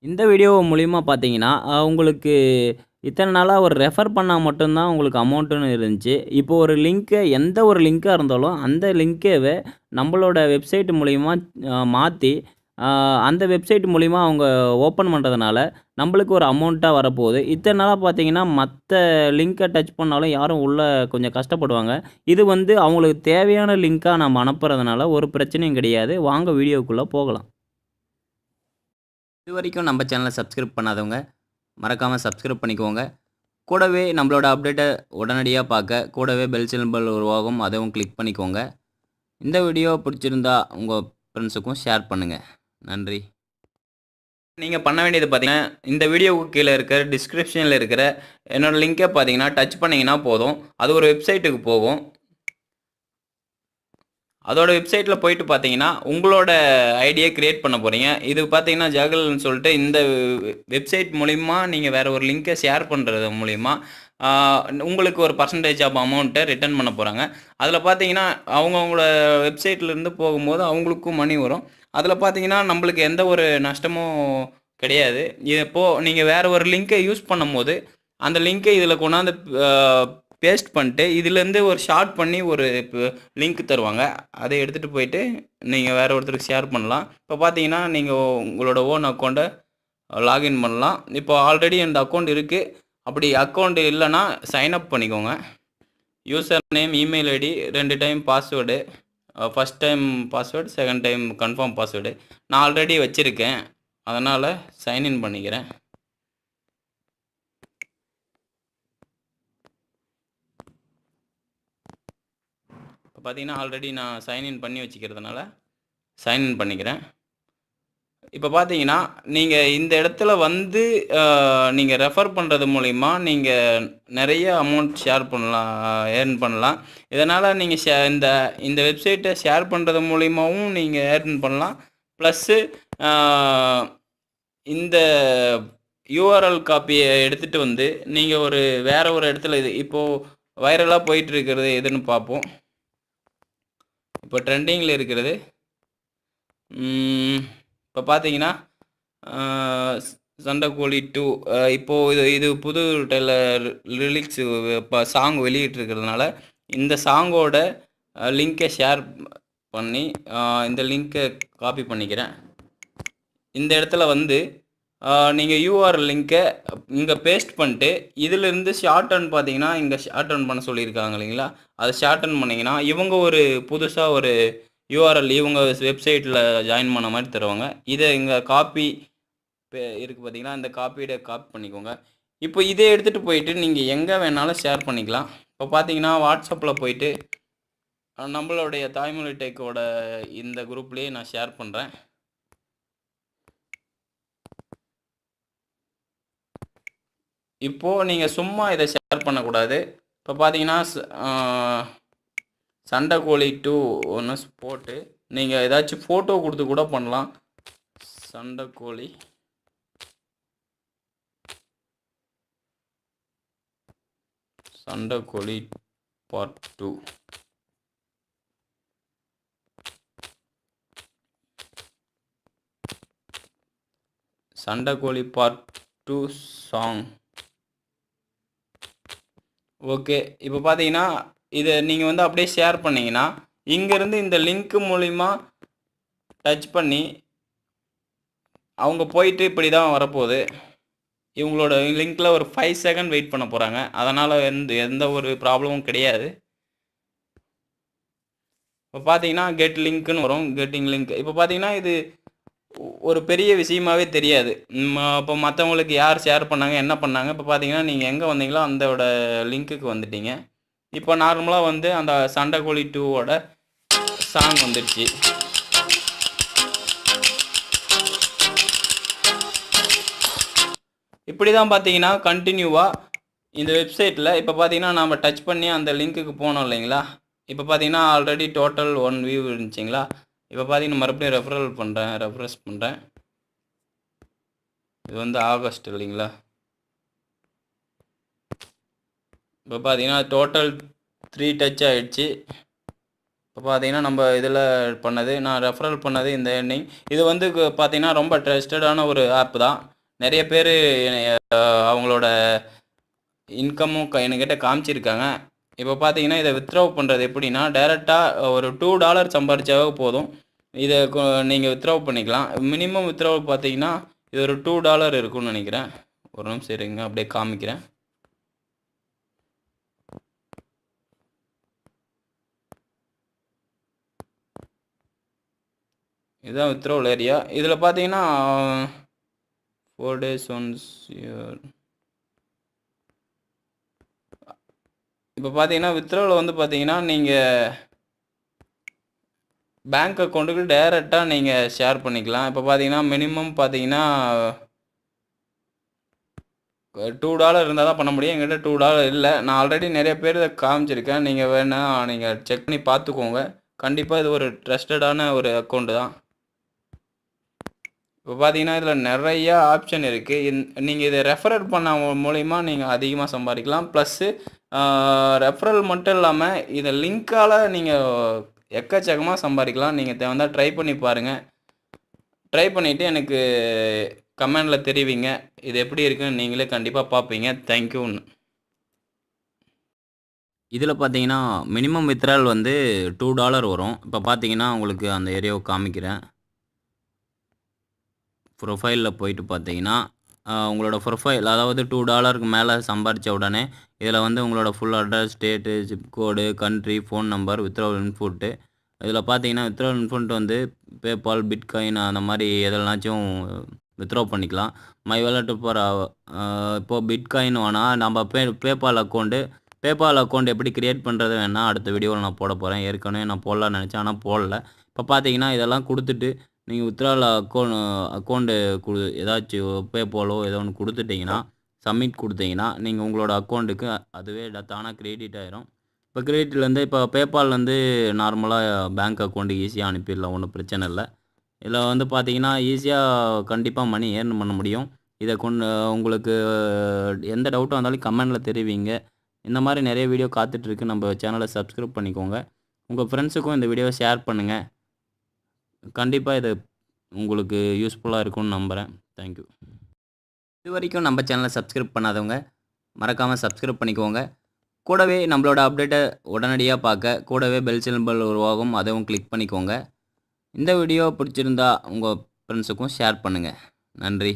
இந்த வீடியோ மூலியமா பார்த்தீங்கன்னா, உங்களுக்கு இத்தன நாளா ஒரு ரெஃபர் பண்ணா மட்டும் தான் உங்களுக்கு அமௌண்ட்டுன்னு இருந்துச்சு. இப்போ ஒரு எந்த ஒரு லிங்க்கா இருந்தாலும், அந்த லிங்க்கவே நம்பளோட வெப்சைட் மூலியமா மாத்தி, அ அந்த வெப்சைட் மூலியமா அவங்க ஓப்பன் பண்றதுனால, நம்பளுக்கு ஒரு அமௌண்ட்டா வரப்போகுது. இத்தன நாளா பார்த்தீங்கன்னா, மத்த லிங்க்க டச் பண்ணாலும் யாரும் உள்ள கொஞ்சம் கஷ்டப்படுவாங்க. இது வந்து அவங்களுக்கு தேவையான லிங்க்கா நம்ம அனுப்புறதுனால ஒரு பிரச்சனையும் கிடையாது. வாங்க வீடியோக்குள்ள போகலாம். இதுவரைக்கும் நம்ம சேனலை சப்ஸ்கிரைப் பண்ணாதவங்க மறக்காமல் சப்ஸ்கிரைப் பண்ணிக்கோங்க. கூடவே நம்மளோட அப்டேட்டை உடனடியாக பார்க்க கூடவே பெல் சிம்பல் உருவாகும், அதுவும் கிளிக் பண்ணிக்கோங்க. இந்த வீடியோ பிடிச்சிருந்தா உங்கள் ஃப்ரெண்ட்ஸுக்கும் ஷேர் பண்ணுங்கள். நன்றி. நீங்கள் பண்ண வேண்டியது பார்த்தீங்கன்னா, இந்த வீடியோவுக்கு கீழே இருக்கிற டிஸ்கிரிப்ஷனில் இருக்கிற என்னோட லிங்கை பார்த்தீங்கன்னா டச் பண்ணிங்கன்னா போதும். அது ஒரு வெப்சைட்டுக்கு போகும். அதோட வெப்சைட்டில் போயிட்டு பார்த்தீங்கன்னா, உங்களோட ஐடியை கிரியேட் பண்ண போகிறீங்க. இது பார்த்தீங்கன்னா ஜாகல்னு சொல்லிட்டு இந்த வெப்சைட் மூலிமா நீங்கள் வேறு ஒரு லிங்கை ஷேர் பண்ணுறது மூலிமா உங்களுக்கு ஒரு பர்சன்டேஜ் ஆஃப் அமௌண்ட்டை ரிட்டர்ன் பண்ண போகிறாங்க. அதில் பார்த்தீங்கன்னா அவங்கவுங்களோட வெப்சைட்லேருந்து போகும்போது அவங்களுக்கும் மணி வரும். அதில் பார்த்தீங்கன்னா நம்மளுக்கு எந்த ஒரு நஷ்டமும் கிடையாது. இப்போது நீங்கள் வேறு ஒரு லிங்கை யூஸ் பண்ணும்போது அந்த லிங்கை இதில் கொண்டாந்து பேஸ்ட் பண்ணிட்டு இதிலேருந்து ஒரு ஷார்ட் பண்ணி ஒரு லிங்க் தருவாங்க. அதை எடுத்துகிட்டு போயிட்டு நீங்கள் வேறு ஒருத்தருக்கு ஷேர் பண்ணலாம். இப்போ பார்த்தீங்கன்னா நீங்கள் உங்களோட ஓன் அக்கௌண்ட்டை லாகின் பண்ணலாம். இப்போ ஆல்ரெடி இந்த அக்கௌண்ட் இருக்குது. அப்படி அக்கௌண்ட் இல்லைன்னா சைன்அப் பண்ணிக்கோங்க. User name, email ID, 2 time password, first time password, second time confirm password நான் ஆல்ரெடி வச்சுருக்கேன். அதனால் சைன்இன் பண்ணிக்கிறேன். இப்போ பார்த்தீங்கன்னா ஆல்ரெடி நான் சைன்இன் பண்ணி வச்சுக்கிறதுனால சைன்இன் பண்ணிக்கிறேன். இப்போ பார்த்தீங்கன்னா நீங்கள் இந்த இடத்துல வந்து நீங்கள் ரெஃபர் பண்ணுறது மூலிமா நீங்கள் நிறைய அமௌண்ட் ஷேர் பண்ணலாம், ஏர்ன் பண்ணலாம். இதனால் நீங்கள் இந்த இந்த வெப்சைட்டை ஷேர் பண்ணுறது மூலிமாவும் நீங்கள் ஏர்ன் பண்ணலாம். ப்ளஸ்ஸு இந்த யூஆர்எல் காப்பியை எடுத்துகிட்டு வந்து நீங்கள் வேறு ஒரு இடத்துல இப்போது வைரலாக போயிட்டுருக்கிறது எதுன்னு பார்ப்போம். இப்போ ட்ரெண்டிங்கில் இருக்கிறது இப்போ பார்த்தீங்கன்னா சண்டைக்கோழி 2 இப்போது இது புது லிரிக்ஸ் இப்போ சாங் வெளியிட்டிருக்கிறதுனால இந்த சாங்கோட லிங்கை ஷேர் பண்ணி இந்த லிங்கை காப்பி பண்ணிக்கிறேன். இந்த இடத்துல வந்து நீங்கள் யூஆர்எல் லிங்கை இங்கே பேஸ்ட் பண்ணிட்டு இதிலேருந்து ஷார்ட்டன் பார்த்தீங்கன்னா இங்கே ஷார்ட்டன் பண்ண சொல்லியிருக்காங்க இல்லைங்களா, அதை ஷார்ட்டன் பண்ணிங்கன்னா இவங்க ஒரு புதுசாக ஒரு யூஆர்எல் இவங்க வெப்சைட்டில் ஜாயின் பண்ண மாதிரி தருவாங்க. இதை இங்கே காப்பி இருக்குது பார்த்தீங்கன்னா, இந்த காப்பி பண்ணிக்கோங்க. இப்போ இதை எடுத்துகிட்டு போயிட்டு நீங்கள் எங்கே வேணாலும் ஷேர் பண்ணிக்கலாம். இப்போ பார்த்தீங்கன்னா வாட்ஸ்அப்பில் போயிட்டு நம்மளுடைய தாய்மொழி டெக்கோட இந்த குரூப்லேயே நான் ஷேர் பண்ணுறேன். இப்போது நீங்கள் சும்மா இதை ஷேர் பண்ணக்கூடாது. இப்போ பார்த்தீங்கன்னா சண்டைக்கோழி 2 ஒன்று போட்டு நீங்கள் ஏதாச்சும் ஃபோட்டோ கொடுத்து கூட பண்ணலாம். சண்டைக்கோழி பார்ட் 2 சண்டைக்கோழி பார்ட் 2 சாங். ஓகே, இப்போ பார்த்தீங்கன்னா இதை நீங்கள் வந்து அப்படியே ஷேர் பண்ணிங்கன்னா இங்கேருந்து இந்த லிங்க் மூலிமா டச் பண்ணி அவங்க போயிட்டு இப்படி தான் வரப்போகுது. இவங்களோட லிங்க்கில் ஒரு 5 செகண்ட் வெயிட் பண்ண போகிறாங்க. அதனால் எந்த ஒரு ப்ராப்ளமும் கிடையாது. இப்போ பார்த்தீங்கன்னா கெட் லிங்க்குன்னு வரும், கெட்டிங் லிங்க். இப்போ பார்த்தீங்கன்னா இது ஒரு பெரிய விஷயமாகவே தெரியாது. இப்போ மற்றவங்களுக்கு யார் ஷேர் பண்ணாங்க, என்ன பண்ணாங்க. இப்போ பார்த்தீங்கன்னா நீங்கள் எங்கே வந்தீங்களோ அந்தோட லிங்க்குக்கு வந்துட்டீங்க. இப்போ நார்மலாக வந்து அந்த சண்டைக்கோழி 2ஓட சாங் வந்துடுச்சு. இப்படி தான் பார்த்தீங்கன்னா கண்டினியூவாக இந்த வெப்சைட்டில் இப்போ பார்த்தீங்கன்னா நம்ம டச் பண்ணி அந்த லிங்க்குக்கு போனோம் இல்லைங்களா. இப்போ பார்த்தீங்கன்னா ஆல்ரெடி டோட்டல் 1 வியூ இருந்துச்சிங்களா. இப்போ பார்த்தீங்கன்னா மறுபடியும் ரெஃப்ரெஷ் பண்ணுறேன். இது வந்து ஆகஸ்ட் இல்லைங்களா. இப்போ பார்த்தீங்கன்னா டோட்டல் 3 டச் ஆகிடுச்சு. இப்போ பார்த்தீங்கன்னா நம்ம இதில் பண்ணது நான் ரெஃபரல் பண்ணது இந்த எர்னிங் இது வந்து பார்த்தீங்கன்னா ரொம்ப ட்ரஸ்டடான ஒரு ஆப் தான். நிறைய பேர் அவங்களோட இன்கமும் என்கிட்ட காமிச்சிருக்காங்க. இப்போ பார்த்தீங்கன்னா இதை வித்ட்ரா பண்ணுறது எப்படின்னா டைரெக்டாக ஒரு $2 சம்பாதிச்சாவே போதும். இதை நீங்கள் வித்ட்ரா பண்ணிக்கலாம். மினிமம் வித்ட்ரா பார்த்தீங்கன்னா இது ஒரு $2 இருக்கும்னு நினைக்கிறேன். ஒரு நிமிஷம் இருங்க, அப்படியே காமிக்கிறேன். இதுதான் வித்ட்ராவல் ஏரியா. இதில் பார்த்தீங்கன்னா 4 days ஒன்ஸ் இப்போ பார்த்தீங்கன்னா வித்ட்ராவல் வந்து பார்த்தீங்கன்னா நீங்கள் பேங்க் அக்கௌண்ட்டுக்கு டைரெக்டாக நீங்கள் ஷேர் பண்ணிக்கலாம். இப்போ பார்த்தீங்கன்னா மினிமம் பார்த்தீங்கன்னா $2 இருந்தால் தான் பண்ண முடியும். எங்கிட்ட $2 இல்லை. நான் ஆல்ரெடி நிறைய பேர் இதை காமிச்சிருக்கேன். நீங்கள் வேணால் நீங்கள் செக் பண்ணி பார்த்துக்கோங்க. கண்டிப்பாக இது ஒரு ட்ரஸ்டடான ஒரு அக்கௌண்ட்டு தான். இப்போ பார்த்தீங்கன்னா இதில் நிறையா ஆப்ஷன் இருக்குது. நீங்கள் இதை ரெஃபரல் பண்ண மூலிமா நீங்கள் அதிகமாக சம்பாதிக்கலாம். ப்ளஸ்ஸு ரெஃபரல் மட்டும் இல்லாமல் இதை லிங்க்கால் நீங்கள் எக்கச்சக்கமாக சம்பாதிக்கலாம். நீங்கள் தேவைந்தால் ட்ரை பண்ணி பாருங்கள். ட்ரை பண்ணிவிட்டு எனக்கு கமெண்டில் தெரிவிங்க. இது எப்படி இருக்குன்னு நீங்களே கண்டிப்பாக பார்ப்பீங்க. தேங்க்யூன்னு. இதில் பார்த்தீங்கன்னா மினிமம் வித்ட்ரால் வந்து $2 வரும். இப்போ பார்த்தீங்கன்னா உங்களுக்கு அந்த ஏரியாவை காமிக்கிறேன். ப்ரொஃபைலில் போயிட்டு பார்த்தீங்கன்னா உங்களோட ப்ரொஃபைல் அதாவது $2க்கு மேலே சம்பாதிச்ச உடனே இதில் வந்து உங்களோட full address, state, zip code, country, phone number, withdrawal input. இதில் பார்த்தீங்கன்னா வித்ட்ராவல் இன்ஃபுட் வந்து பேபால், பிட்காயின் அந்த மாதிரி எதெல்லாச்சும் வித்ட்ரா பண்ணிக்கலாம். மை வாலெட் ஃபார் இப்போது பிட்காயின் வேணால் நம்ம பேபால் அக்கௌண்ட் எப்படி க்ரியேட் பண்ணுறது வேணால் அடுத்த வீடியோவில் நான் போட போகிறேன். ஏற்கனவே நான் போடலான்னு நினச்சேன், ஆனால் போடல. இப்போ பார்த்தீங்கன்னா இதெல்லாம் கொடுத்துட்டு நீங்கள் வித்ட்ராவல் அக்கௌண்ட்டு ஏதாச்சும் பேபாலோ ஏதோ ஒன்று கொடுத்துட்டிங்கன்னா, சப்மிட் கொடுத்தீங்கன்னா நீங்கள் உங்களோட அக்கௌண்ட்டுக்கு அதுவே தானாக கிரெடிட் ஆயிரும். இப்போ கிரெடிட்லேருந்து இப்போ பேபால்லேருந்து நார்மலாக பேங்க் அக்கௌண்ட்டுக்கு ஈஸியாக அனுப்பிடலாம், ஒன்றும் பிரச்சனை இல்லை. இதில் வந்து பார்த்தீங்கன்னா ஈஸியாக கண்டிப்பாக மணி ஏர்ன் பண்ண முடியும். இதை உங்களுக்கு எந்த டவுட்டாக இருந்தாலும் கமெண்டில் தெரிவிங்க. இந்த மாதிரி நிறைய வீடியோ காத்துட்ருக்கு. நம்ம சேனலை சப்ஸ்கிரைப் பண்ணிக்கோங்க. உங்கள் ஃப்ரெண்ட்ஸுக்கும் இந்த வீடியோவை ஷேர் பண்ணுங்கள். கண்டிப்பாக இது உங்களுக்கு யூஸ்ஃபுல்லாக இருக்கும்னு நம்புகிறேன். தேங்க்யூ. இது வரைக்கும் நம்ம சேனலை சப்ஸ்கிரைப் பண்ணாதவங்க மறக்காமல் சப்ஸ்கிரைப் பண்ணிக்கோங்க. கூடவே நம்மளோட அப்டேட்டை உடனடியாக பார்க்க கூடவே பெல் சிம்பல் உருவாகும், அதுவும் கிளிக் பண்ணிக்கோங்க. இந்த வீடியோ பிடிச்சிருந்தா உங்கள் ஃப்ரெண்ட்ஸுக்கும் ஷேர் பண்ணுங்கள். நன்றி.